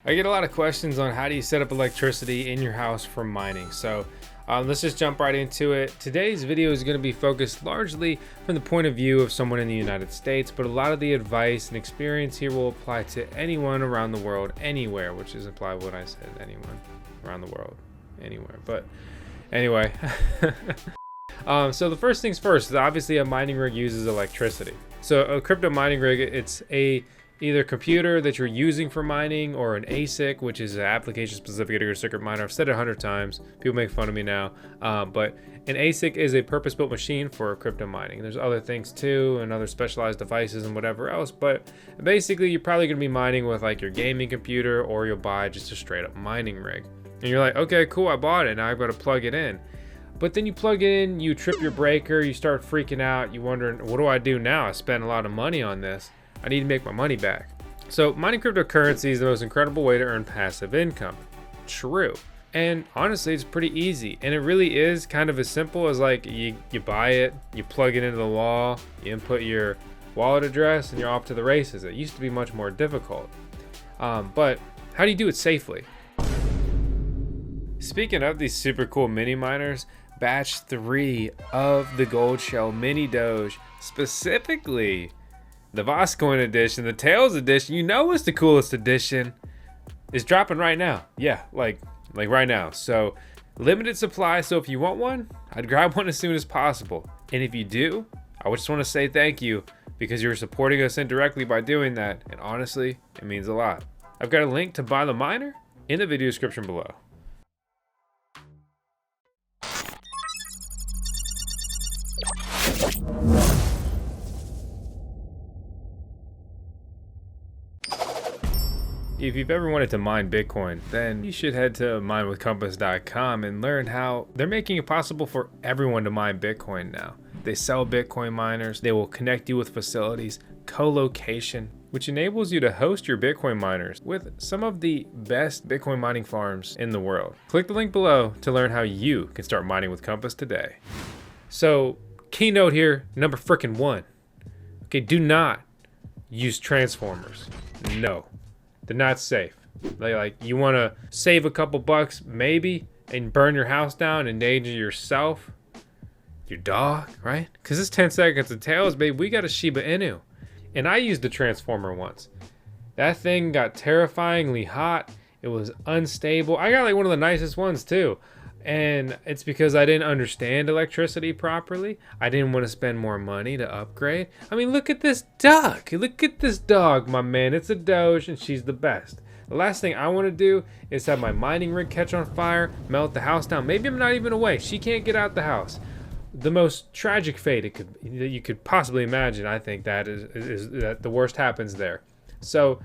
I get a lot of questions on how do you set up electricity in your house for mining. So let's just jump right into it. Today's video is going to be focused largely from the point of view of someone in the United States, but a lot of the advice and experience here will apply to anyone around the world, anywhere, which is implied when I said anyone around the world, anywhere. But anyway, so the first things first is obviously a mining rig uses electricity. So a crypto mining rig, it's either computer that you're using for mining or an ASIC, which is an application specific integrated circuit miner. I've said it 100 times. People make fun of me now. But an ASIC is a purpose-built machine for crypto mining. There's other things too, and other specialized devices and whatever else. But basically, you're probably gonna be mining with like your gaming computer, or you'll buy just a straight up mining rig. And you're like, okay, cool, I bought it. Now I've got to plug it in. But then you plug it in, you trip your breaker, you start freaking out. You wondering, what do I do now? I spent a lot of money on this. I need to make my money back. So mining cryptocurrency is the most incredible way to earn passive income. True. And honestly, it's pretty easy. And it really is kind of as simple as like you buy it, you plug it into the wall, you input your wallet address, and you're off to the races. It used to be much more difficult. But how do you do it safely? Speaking of these super cool mini miners, batch 3 of the Goldshell Mini-Doge, specifically the VoskCoin edition, the Tails edition, you know it's the coolest edition, is dropping right now. Yeah, like right now. So limited supply, so if you want one, I'd grab one as soon as possible. And if you do, I just want to say thank you, because you're supporting us indirectly by doing that, and honestly, it means a lot. I've got a link to buy the miner in the video description below. If you've ever wanted to mine Bitcoin, then you should head to minewithcompass.com and learn how they're making it possible for everyone to mine Bitcoin now. They sell Bitcoin miners, they will connect you with facilities, co-location, which enables you to host your Bitcoin miners with some of the best Bitcoin mining farms in the world. Click the link below to learn how you can start mining with Compass today. So, keynote here, number frickin' 1. Okay, do not use transformers. No. They're not safe. Like you want to save a couple bucks maybe and burn your house down, endanger yourself, your dog, right? Because it's 10 seconds of Tails, babe. We got a Shiba Inu. And I used the transformer once. That thing got terrifyingly hot. It was unstable. I got like one of the nicest ones too. And it's because I didn't understand electricity properly. I didn't want to spend more money to upgrade. I mean, look at this duck. Look at this dog, my man. It's a Doge and she's the best. The last thing I want to do is have my mining rig catch on fire, melt the house down. Maybe I'm not even away. She can't get out the house. The most tragic fate that you could possibly imagine. I think that is that the worst happens there. So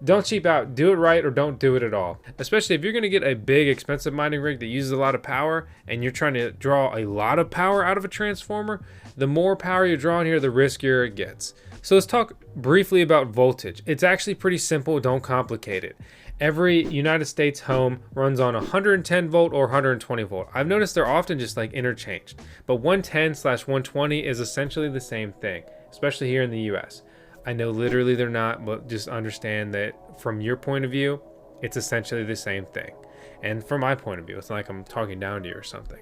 don't cheap out. Do it right or don't do it at all. Especially if you're going to get a big expensive mining rig that uses a lot of power and you're trying to draw a lot of power out of a transformer, the more power you're drawing here, the riskier it gets. So let's talk briefly about voltage. It's actually pretty simple. Don't complicate it. Every United States home runs on 110 volt or 120 volt. I've noticed they're often just like interchanged, but 110/120 is essentially the same thing, especially here in the US. I know literally they're not, but just understand that from your point of view, it's essentially the same thing. And from my point of view, it's not like I'm talking down to you or something.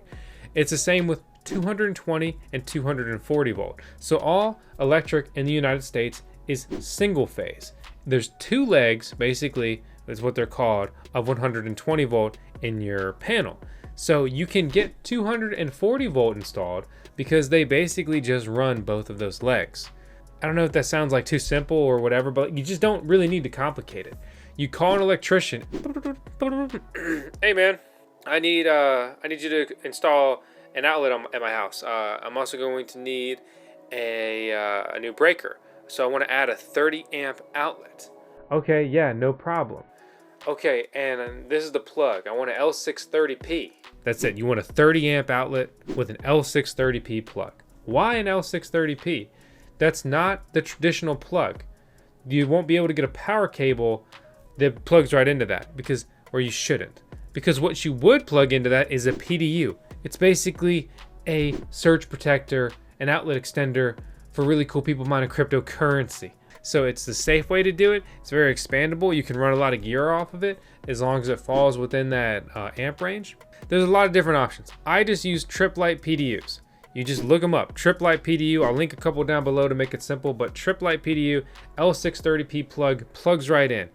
It's the same with 220 and 240 volt. So all electric in the United States is single phase. There's 2 legs, basically, that's what they're called, of 120 volt in your panel. So you can get 240 volt installed because they basically just run both of those legs. I don't know if that sounds like too simple or whatever, but you just don't really need to complicate it. You call an electrician. Hey man, I need you to install an outlet at my house. I'm also going to need a new breaker. So I want to add a 30 amp outlet. Okay, yeah, no problem. Okay, and this is the plug. I want an L630P. That's it. You want a 30 amp outlet with an L630P plug. Why an L630P? That's not the traditional plug. You won't be able to get a power cable that plugs right into that, or you shouldn't. Because what you would plug into that is a PDU. It's basically a surge protector, an outlet extender for really cool people mining cryptocurrency. So it's the safe way to do it. It's very expandable. You can run a lot of gear off of it as long as it falls within that amp range. There's a lot of different options. I just use TripLite PDUs. You just look them up, TripLite PDU. I'll link a couple down below to make it simple, but TripLite PDU L630P plug plugs right in.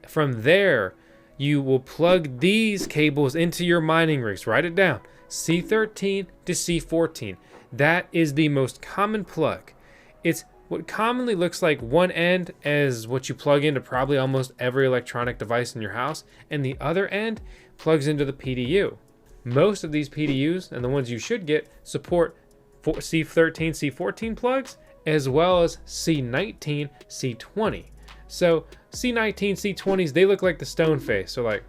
From there, you will plug these cables into your mining rigs. Write it down, C13 to C14. That is the most common plug. It's what commonly looks like one end as what you plug into probably almost every electronic device in your house, and the other end plugs into the PDU. Most of these PDUs, and the ones you should get, support C13, C14 plugs, as well as C19, C20. So C19, C20s, they look like the stone face. So like,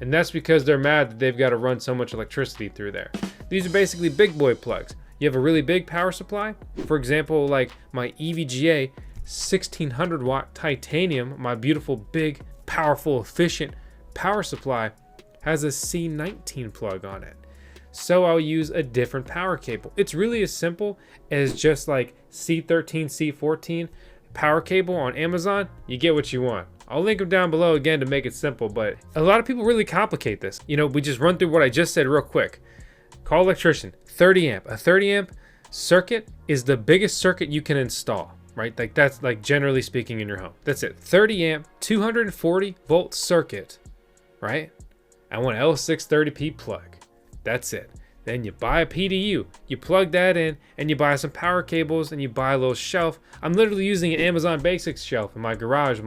and that's because they're mad that they've got to run so much electricity through there. These are basically big boy plugs. You have a really big power supply. For example, like my EVGA 1600 watt titanium, my beautiful, big, powerful, efficient power supply has a C19 plug on it. So I'll use a different power cable. It's really as simple as just like C13, C14 power cable on Amazon. You get what you want. I'll link them down below again to make it simple, but a lot of people really complicate this. You know, we just run through what I just said real quick. Call electrician, 30 amp. A 30 amp circuit is the biggest circuit you can install, right? Like that's like generally speaking in your home. That's it. 30 amp, 240 volt circuit, right? I want L630P plug. That's it. Then you buy a PDU, you plug that in, and you buy some power cables, and you buy a little shelf. I'm literally using an Amazon Basics shelf in my garage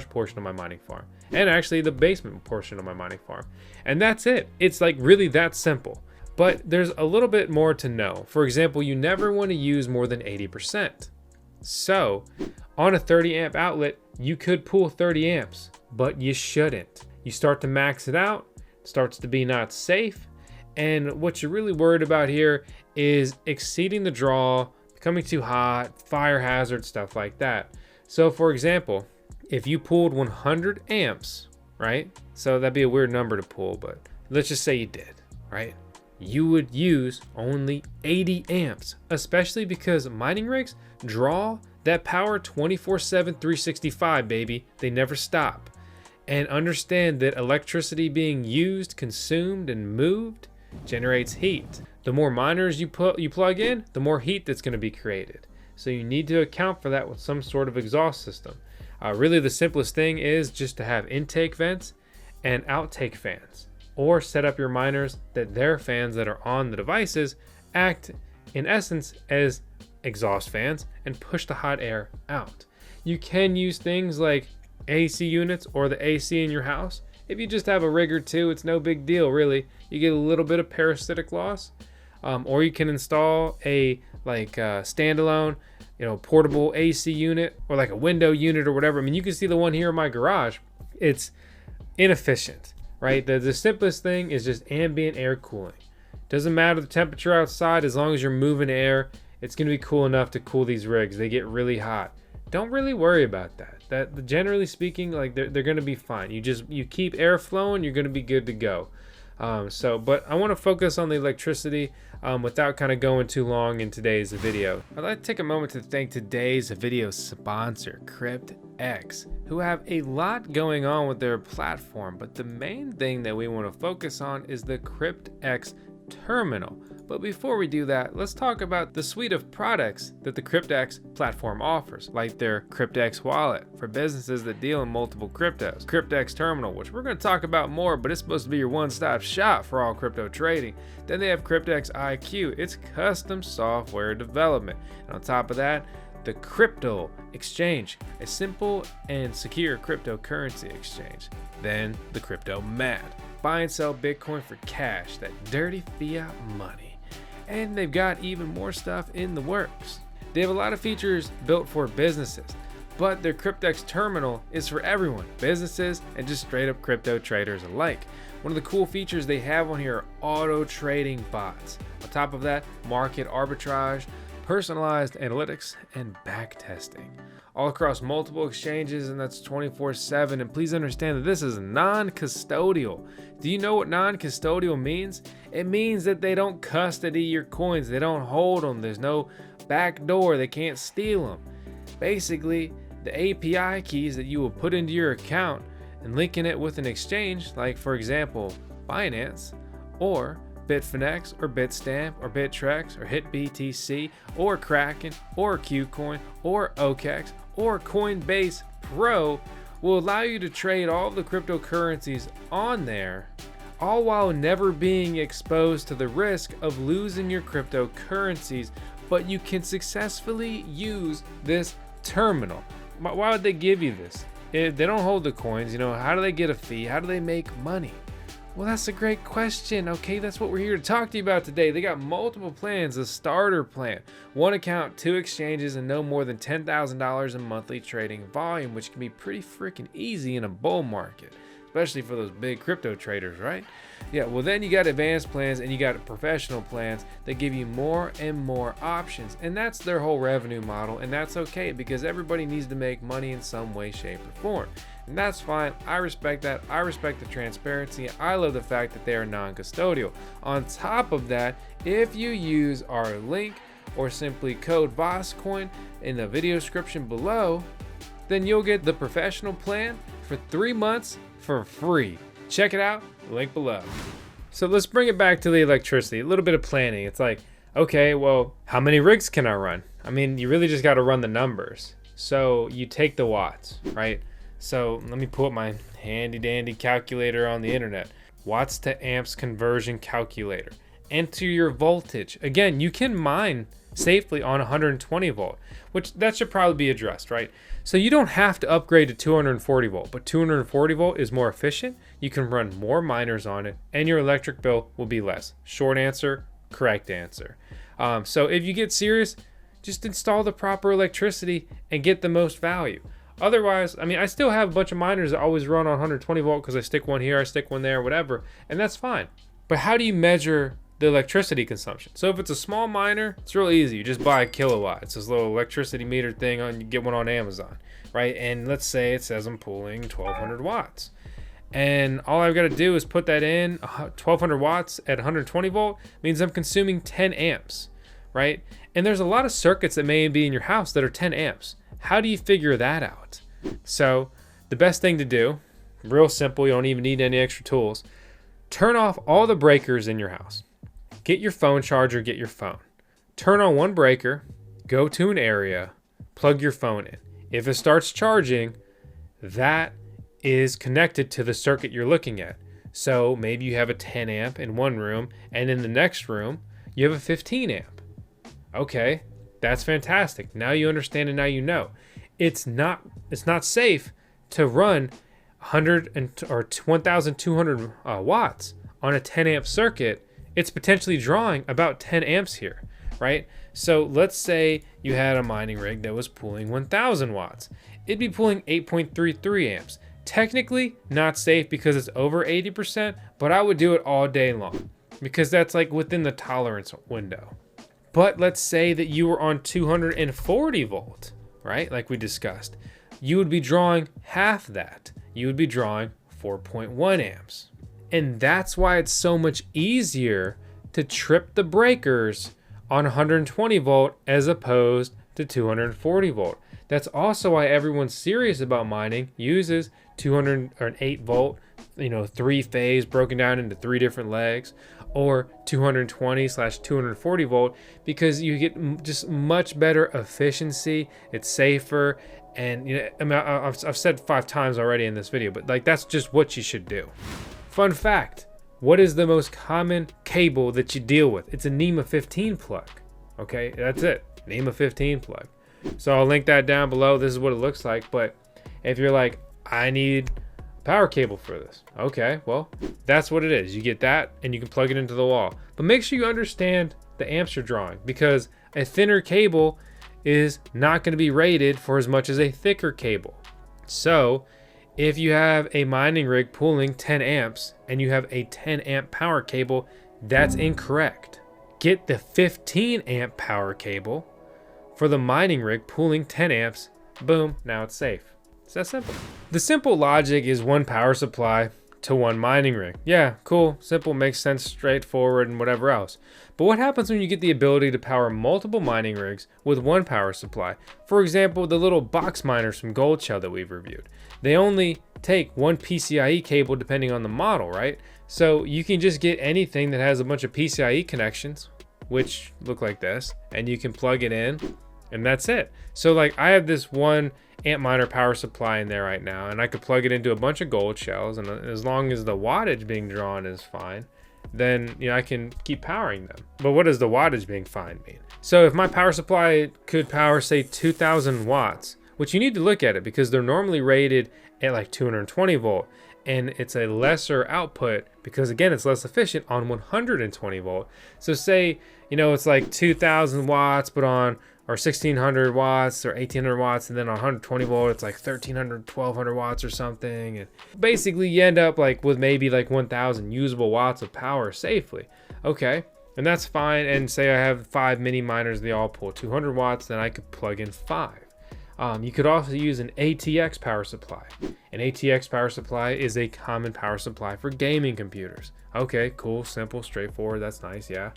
portion of my mining farm, and actually the basement portion of my mining farm. And that's it. It's like really that simple. But there's a little bit more to know. For example, you never want to use more than 80%. So on a 30 amp outlet, you could pull 30 amps, but you shouldn't. You start to max it out, it starts to be not safe. And what you're really worried about here is exceeding the draw, becoming too hot, fire hazard, stuff like that. So for example, if you pulled 100 amps, right? So that'd be a weird number to pull, but let's just say you did, right? You would use only 80 amps, especially because mining rigs draw that power 24/7, 365, baby. They never stop. And understand that electricity being used, consumed, and moved generates heat. The more miners you plug in, the more heat that's going to be created. So you need to account for that with some sort of exhaust system. Really the simplest thing is just to have intake vents and outtake fans, or set up your miners that their fans that are on the devices act in essence as exhaust fans and push the hot air out. You can use things like AC units or the AC in your house. If you just have a rig or two, it's no big deal, really. You get a little bit of parasitic loss, or you can install a standalone, portable AC unit or like a window unit or whatever. I mean, you can see the one here in my garage. It's inefficient, right? The simplest thing is just ambient air cooling. Doesn't matter the temperature outside, as long as you're moving air, it's going to be cool enough to cool these rigs. They get really hot. Don't really worry about that. That generally speaking, like they're going to be fine. You keep air flowing, you're going to be good to go. But I want to focus on the electricity without kind of going too long in today's video. I'd like to take a moment to thank today's video sponsor, CryptX, who have a lot going on with their platform, but the main thing that we want to focus on is the CryptX terminal. But before we do that, let's talk about the suite of products that the CryptX platform offers, like their CryptX wallet for businesses that deal in multiple cryptos, CryptX terminal, which we're going to talk about more, but it's supposed to be your one-stop shop for all crypto trading. Then they have CryptX IQ, it's custom software development. And on top of that, the Crypto Exchange, a simple and secure cryptocurrency exchange. Then the Crypto Mad, buy and sell Bitcoin for cash, that dirty fiat money. And they've got even more stuff in the works. They have a lot of features built for businesses, but their CryptX terminal is for everyone, businesses and just straight up crypto traders alike. One of the cool features they have on here are auto trading bots. On top of that, market arbitrage, personalized analytics, and back testing. All across multiple exchanges, and that's 24/7. And please understand that this is non-custodial. Do you know what non-custodial means? It means that they don't custody your coins. They don't hold them. There's no back door. They can't steal them. Basically, The API keys that you will put into your account and linking it with an exchange, like for example, Binance or Bitfinex or Bitstamp or Bittrex or HitBTC or Kraken or Qcoin or OKEx or Coinbase Pro will allow you to trade all of the cryptocurrencies on there, all while never being exposed to the risk of losing your cryptocurrencies. But you can successfully use this terminal. Why would they give you this? If they don't hold the coins, how do they get a fee? How do they make money? Well, that's a great question. Okay, that's what we're here to talk to you about today. They got multiple plans. A starter plan, 1 account, 2 exchanges, and no more than $10,000 in monthly trading volume, which can be pretty freaking easy in a bull market, especially for those big crypto traders, right? Yeah, well then you got advanced plans and you got professional plans that give you more and more options. And that's their whole revenue model, and that's okay because everybody needs to make money in some way, shape, or form. And that's fine. I respect that. I respect the transparency. I love the fact that they are non-custodial. On top of that, if you use our link or simply code VoskCoin in the video description below, then you'll get the professional plan for 3 months for free. Check it out, link below. So let's bring it back to the electricity, a little bit of planning. It's like, okay, well, how many rigs can I run? I mean, you really just got to run the numbers. So you take the watts, right? So let me pull up my handy dandy calculator on the internet. Watts to amps conversion calculator. Enter your voltage. Again, you can mine safely on 120 volt, which that should probably be addressed, right? So you don't have to upgrade to 240 volt, but 240 volt is more efficient. You can run more miners on it and your electric bill will be less. Short answer, correct answer. So if you get serious, just install the proper electricity and get the most value. Otherwise, I mean, I still have a bunch of miners that always run on 120 volt because I stick one here, I stick one there, whatever, and that's fine. But how do you measure the electricity consumption? So if it's a small miner, it's real easy. You just buy a kilowatt. It's this little electricity meter thing, you get one on Amazon, right? And let's say it says I'm pulling 1200 watts. And all I've got to do is put that in. 1200 watts at 120 volt means I'm consuming 10 amps, right? And there's a lot of circuits that may be in your house that are 10 amps. How do you figure that out? So the best thing to do, real simple, you don't even need any extra tools, turn off all the breakers in your house. Get your phone charger, get your phone. Turn on one breaker, go to an area, plug your phone in. If it starts charging, that is connected to the circuit you're looking at. So maybe you have a 10 amp in one room, and in the next room, you have a 15 amp. Okay, that's fantastic. Now you understand and now you know. It's not safe to run 1,200 watts on a 10 amp circuit. It's potentially drawing about 10 amps here, right? So let's say you had a mining rig that was pulling 1,000 watts. It'd be pulling 8.33 amps. Technically not safe because it's over 80%, but I would do it all day long because that's like within the tolerance window. But let's say that you were on 240 volt, right? Like we discussed. You would be drawing half that. You would be drawing 4.1 amps. And that's why it's so much easier to trip the breakers on 120 volt as opposed to 240 volt. That's also why everyone serious about mining uses 208 volt, 3-phase broken down into 3 different legs, or 220/240 volt, because you get just much better efficiency. It's safer, and I've said 5 times already in this video, but like that's just what you should do. Fun fact: what is the most common cable that you deal with? It's a NEMA 15 plug. Okay, that's it. NEMA 15 plug. So I'll link that down below. This is what it looks like. But if you're like, I need power cable for this. Okay, well, that's what it is. You get that and you can plug it into the wall. But make sure you understand the amps you're drawing, because a thinner cable is not going to be rated for as much as a thicker cable. So if you have a mining rig pulling 10 amps and you have a 10 amp power cable, that's incorrect. Get the 15 amp power cable for the mining rig pulling 10 amps. Boom, now it's safe. It's that simple. The simple logic is 1 power supply, to one mining rig. Yeah, cool, simple, makes sense, straightforward, and whatever else. But what happens when you get the ability to power multiple mining rigs with one power supply? For example, the little box miners from Goldshell that we've reviewed. They only take one PCIe cable depending on the model, right? So you can just get anything that has a bunch of PCIe connections, which look like this, and you can plug it in, and that's it. So like I have this one Antminer power supply in there right now, and I could plug it into a bunch of Goldshells, and as long as the wattage being drawn is fine, then I can keep powering them. But what does the wattage being fine mean? So if my power supply could power say 2000 watts, which you need to look at it because they're normally rated at like 220 volt, and it's a lesser output because again it's less efficient on 120 volt. So say it's like 2000 watts but on or 1600 watts or 1800 watts, and then on 120 volt it's like 1300 1200 watts or something, and basically you end up like with maybe like 1000 usable watts of power safely. Okay, and that's fine. And say I have 5 mini miners, they all pull 200 watts, then I could plug in 5. You could also use an ATX power supply. An ATX power supply is a common power supply for gaming computers. Okay, cool, simple, straightforward, that's nice, yeah.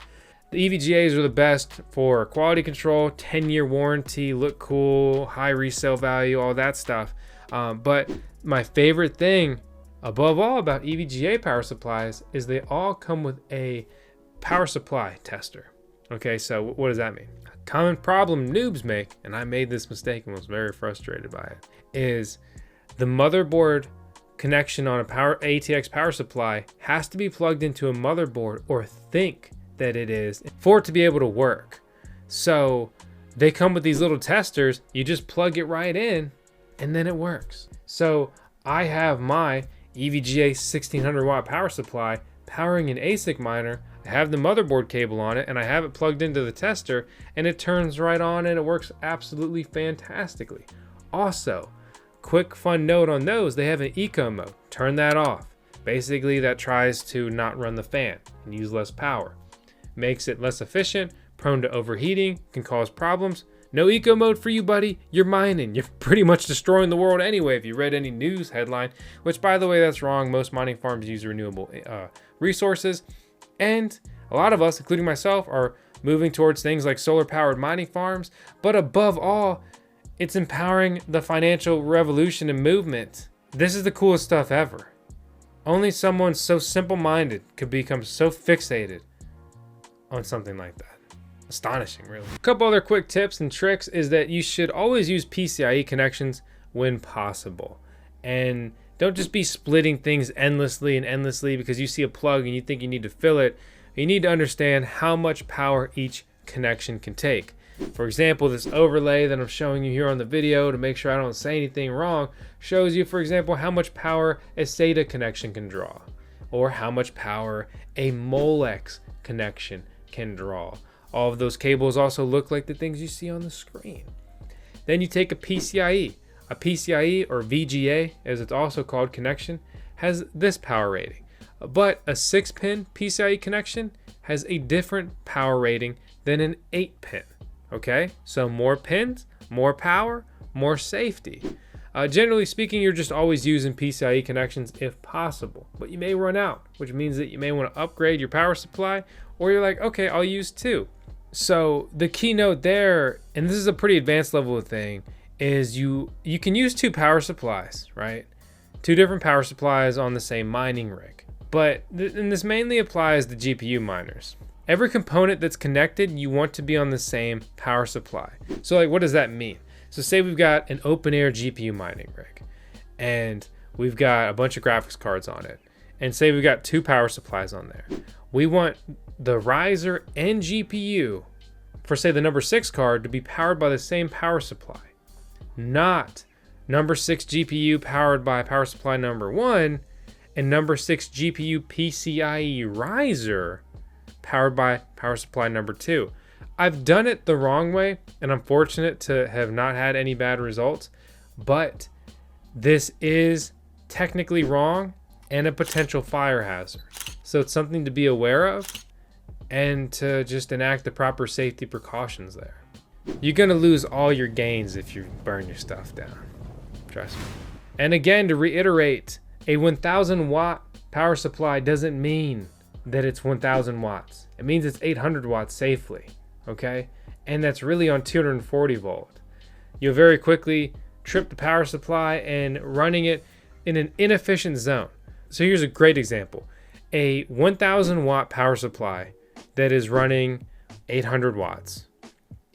The EVGAs are the best for quality control, 10-year warranty, look cool, high resale value, all that stuff. But my favorite thing above all about EVGA power supplies is they all come with a power supply tester. Okay, so what does that mean? A common problem noobs make, and I made this mistake and was very frustrated by it, is the motherboard connection on a ATX power supply has to be plugged into a motherboard, or think that it is, for it to be able to work. So they come with these little testers, you just plug it right in and then it works. So I have my EVGA 1600 watt power supply powering an ASIC miner. I have the motherboard cable on it and I have it plugged into the tester, and it turns right on and it works absolutely fantastically. Also, quick fun note on those, they have an eco mode. Turn that off. Basically that tries to not run the fan and use less power. Makes it less efficient, prone to overheating, can cause problems. No eco mode for you, buddy. You're mining. You're pretty much destroying the world anyway if you read any news headline, which by the way, that's wrong. Most mining farms use renewable resources. And a lot of us, including myself, are moving towards things like solar powered mining farms. But above all, it's empowering the financial revolution and movement. This is the coolest stuff ever. Only someone so simple-minded could become so fixated on something like that. Astonishing, really. A couple other quick tips and tricks is that you should always use PCIe connections when possible. And don't just be splitting things endlessly because you see a plug and you think you need to fill it. You need to understand how much power each connection can take. For example, this overlay that I'm showing you here on the video, to make sure I don't say anything wrong, shows you, for example, how much power a SATA connection can draw, or how much power a Molex connection can draw. All of those cables also look like the things you see on the screen. Then you take a PCIe. A PCIe, or VGA as it's also called, connection has this power rating, but a 6-pin PCIe connection has a different power rating than an 8-pin. Okay, so more pins, more power, more safety. Generally speaking, you're just always using PCIe connections if possible, but you may run out, which means that you may want to upgrade your power supply, or you're like, okay, I'll use 2. So the keynote there, and this is a pretty advanced level of thing, is you can use 2 power supplies, right? 2 different power supplies on the same mining rig. But and this mainly applies to GPU miners. Every component that's connected, you want to be on the same power supply. So like, what does that mean? So say we've got an open air GPU mining rig, and we've got a bunch of graphics cards on it, and say we've got 2 power supplies on there. We want the riser and GPU for say the number 6 card to be powered by the same power supply, not number 6 GPU powered by power supply number 1 and number 6 GPU PCIe riser powered by power supply number 2. I've done it the wrong way, and I'm fortunate to have not had any bad results, but this is technically wrong and a potential fire hazard. So it's something to be aware of and to just enact the proper safety precautions there. You're gonna lose all your gains if you burn your stuff down, trust me. And again, to reiterate, a 1000 watt power supply doesn't mean that it's 1000 watts. It means it's 800 watts safely, okay? And that's really on 240 volt. You'll very quickly trip the power supply and running it in an inefficient zone. So here's a great example. A 1000 watt power supply that is running 800 watts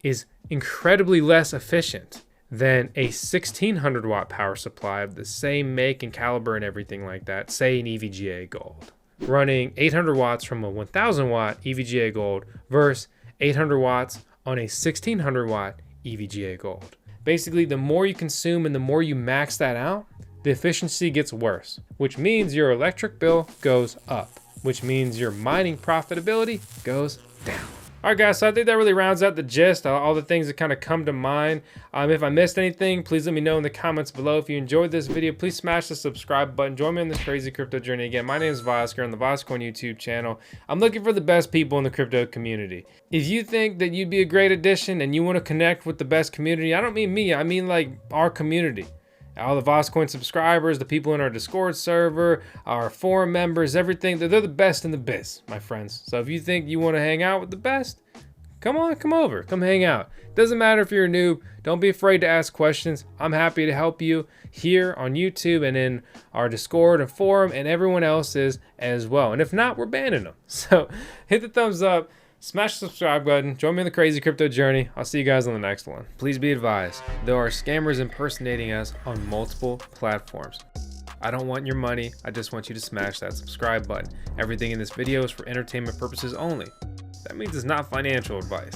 is incredibly less efficient than a 1600 watt power supply of the same make and caliber and everything like that, say an EVGA Gold. Running 800 watts from a 1000 watt EVGA Gold versus 800 watts on a 1600 watt EVGA Gold. Basically, the more you consume and the more you max that out, the efficiency gets worse, which means your electric bill goes up, which means your mining profitability goes down. All right, guys, so I think that really rounds out the gist, all the things that kind of come to mind. If I missed anything, please let me know in the comments below. If you enjoyed this video, please smash the subscribe button. Join me on this crazy crypto journey. Again, my name is Vosk on the VoskCoin YouTube channel. I'm looking for the best people in the crypto community. If you think that you'd be a great addition and you want to connect with the best community, I don't mean me, I mean like our community. All the VoskCoin subscribers, the people in our Discord server, our forum members, everything, they're the best in the biz, my friends. So if you think you want to hang out with the best, come on, come over, come hang out. Doesn't matter if you're a noob, don't be afraid to ask questions. I'm happy to help you here on YouTube and in our Discord and forum, and everyone else is as well. And if not, we're banning them. So hit the thumbs up. Smash the subscribe button, join me in the crazy crypto journey. I'll see you guys on the next one. Please be advised, there are scammers impersonating us on multiple platforms. I don't want your money, I just want you to smash that subscribe button. Everything in this video is for entertainment purposes only. That means it's not financial advice.